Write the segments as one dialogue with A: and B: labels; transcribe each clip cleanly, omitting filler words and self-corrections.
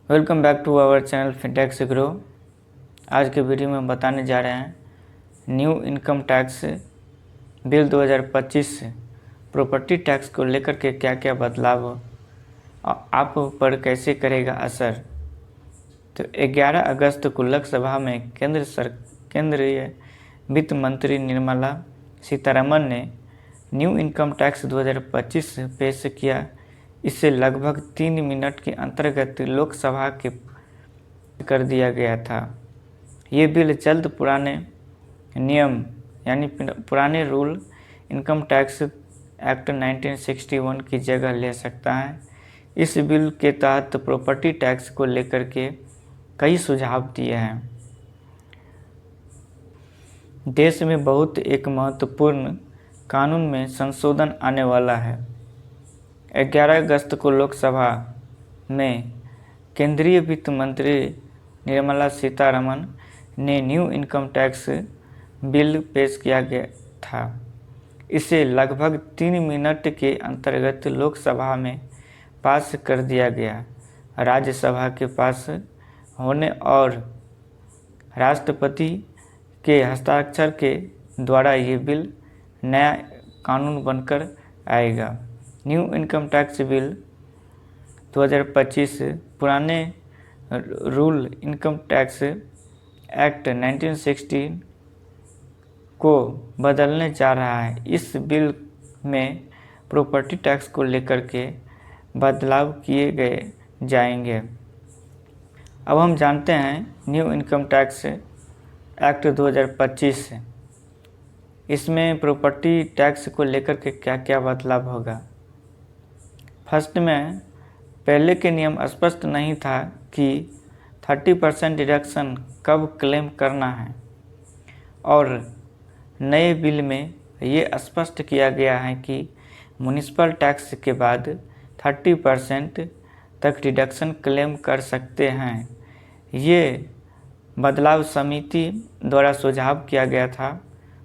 A: Welcome back to our channel Fintechs Grow. आज के video में बताने जा रहे हैं new income tax bill 2025 property tax को लेकर के क्या क्या बदलाव आप पर कैसे करेगा असर। तो 11 अगस्त को लोकसभा में केंद्रीय वित्त मंत्री निर्मला सीतारमण ने न्यू इनकम टैक्स 2025 पेश किया। इसे लगभग 3 मिनट के अंतर्गत लोकसभा के कर दिया गया था। ये बिल जल्द पुराने नियम यानी पुराने रूल इनकम टैक्स एक्ट 1961 की जगह ले सकता है। इस बिल के तहत प्रॉपर्टी टैक्स को लेकर के कई सुझाव दिए हैं। देश में बहुत एक महत्वपूर्ण कानून में संशोधन आने वाला है। 11 अगस्त को लोकसभा में केंद्रीय वित्त मंत्री निर्मला सीतारमण ने न्यू इनकम टैक्स बिल पेश किया गया था। इसे लगभग 3 मिनट के अंतर्गत लोकसभा में पास कर दिया गया। राज्यसभा के पास होने और राष्ट्रपति के हस्ताक्षर के द्वारा ये बिल नया कानून बनकर आएगा। न्यू इनकम टैक्स बिल 2025 पुराने रूल इनकम टैक्स एक्ट 1960 को बदलने जा रहा है। इस बिल में प्रॉपर्टी टैक्स को लेकर के बदलाव किए गए जाएंगे। अब हम जानते हैं न्यू इनकम टैक्स एक्ट 2025 इसमें प्रॉपर्टी टैक्स को लेकर के क्या क्या बदलाव होगा। फर्स्ट में पहले के नियम स्पष्ट नहीं था कि 30% डिडक्शन कब क्लेम करना है, और नए बिल में ये स्पष्ट किया गया है कि म्युनिसिपल टैक्स के बाद 30% तक डिडक्शन क्लेम कर सकते हैं। ये बदलाव समिति द्वारा सुझाव किया गया था।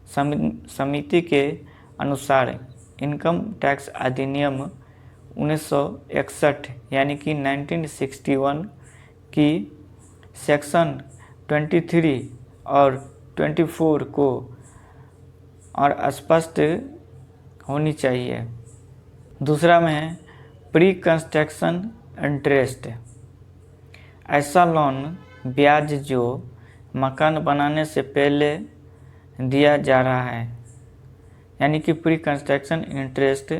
A: समिति के अनुसार इनकम टैक्स अधिनियम 1961 यानी कि 1961 की सेक्शन 23 और 24 को और स्पष्ट होनी चाहिए। दूसरा में है प्री कंस्ट्रक्शन इंटरेस्ट। ऐसा लोन ब्याज जो मकान बनाने से पहले दिया जा रहा है, यानी कि प्री कंस्ट्रक्शन इंटरेस्ट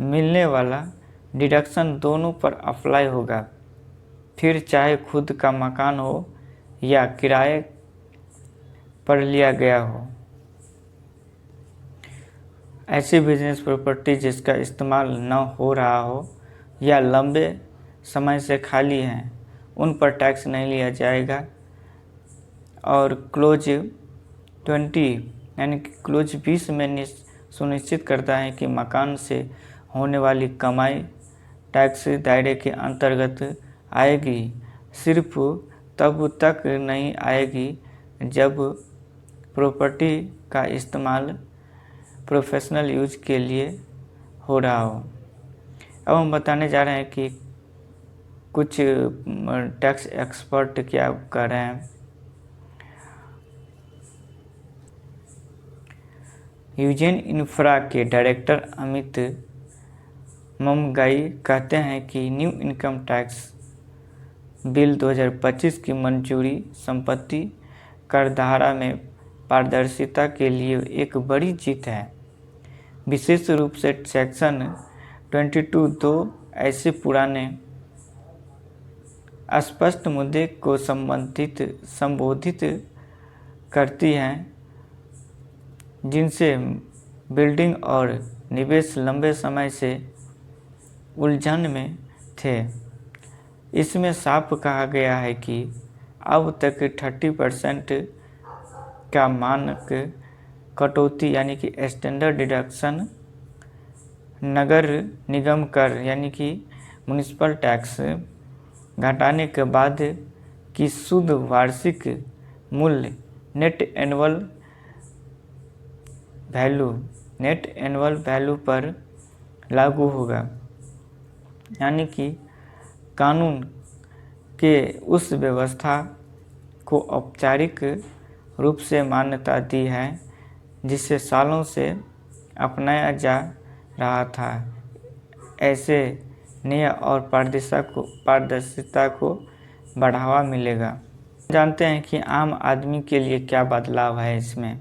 A: मिलने वाला डिडक्शन दोनों पर अप्लाई होगा, फिर चाहे खुद का मकान हो या किराए पर लिया गया हो। ऐसी बिजनेस प्रॉपर्टी जिसका इस्तेमाल न हो रहा हो या लंबे समय से खाली हैं, उन पर टैक्स नहीं लिया जाएगा। और क्लोज 20 यानी कि क्लोज 20 में सुनिश्चित करता है कि मकान से होने वाली कमाई टैक्स दायरे के अंतर्गत आएगी, सिर्फ तब तक नहीं आएगी जब प्रॉपर्टी का इस्तेमाल प्रोफेशनल यूज के लिए हो रहा हो। अब हम बताने जा रहे हैं कि कुछ टैक्स एक्सपर्ट क्या कर रहे हैं। यूजेन इंफ्रा के डायरेक्टर अमित ममगाई कहते हैं कि न्यू इनकम टैक्स बिल 2025 की मंजूरी संपत्ति करधारा में पारदर्शिता के लिए एक बड़ी जीत है। विशेष रूप से सेक्शन 22 दो ऐसे पुराने अस्पष्ट मुद्दे को संबोधित करती हैं जिनसे बिल्डिंग और निवेश लंबे समय से उलझन में थे। इसमें साफ कहा गया है कि अब तक 30% का मानक कटौती यानी कि स्टैंडर्ड डिडक्शन नगर निगम कर यानी कि म्युनिसिपल टैक्स घटाने के बाद की शुद्ध वार्षिक मूल्य नेट एनुअल वैल्यू पर लागू होगा। यानी कि कानून के उस व्यवस्था को औपचारिक रूप से मान्यता दी है जिसे सालों से अपनाया जा रहा था। ऐसे न्याय और पारदर्शिता को बढ़ावा मिलेगा। जानते हैं कि आम आदमी के लिए क्या बदलाव है इसमें।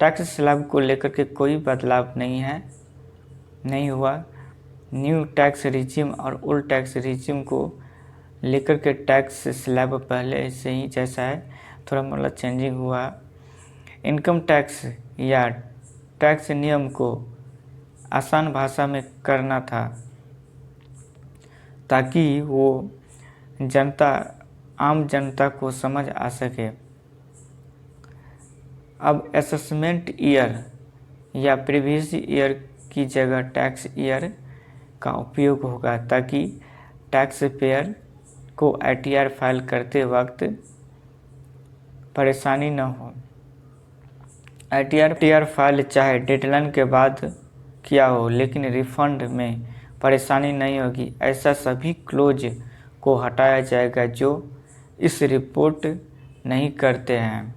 A: टैक्स स्लैब को लेकर के कोई बदलाव नहीं हुआ। न्यू टैक्स रिजिम और ओल्ड टैक्स रिजिम को लेकर के टैक्स स्लैब पहले से ही जैसा है, थोड़ा मतलब चेंजिंग हुआ। इनकम टैक्स या टैक्स नियम को आसान भाषा में करना था ताकि वो आम जनता को समझ आ सके। अब असेसमेंट ईयर या प्रीवियस ईयर की जगह टैक्स ईयर का उपयोग होगा ताकि टैक्स पेयर को ITR फाइल करते वक्त परेशानी न हो। ITR फाइल चाहे डेडलाइन के बाद किया हो, लेकिन रिफंड में परेशानी नहीं होगी। ऐसा सभी क्लोज को हटाया जाएगा जो इस रिपोर्ट नहीं करते हैं।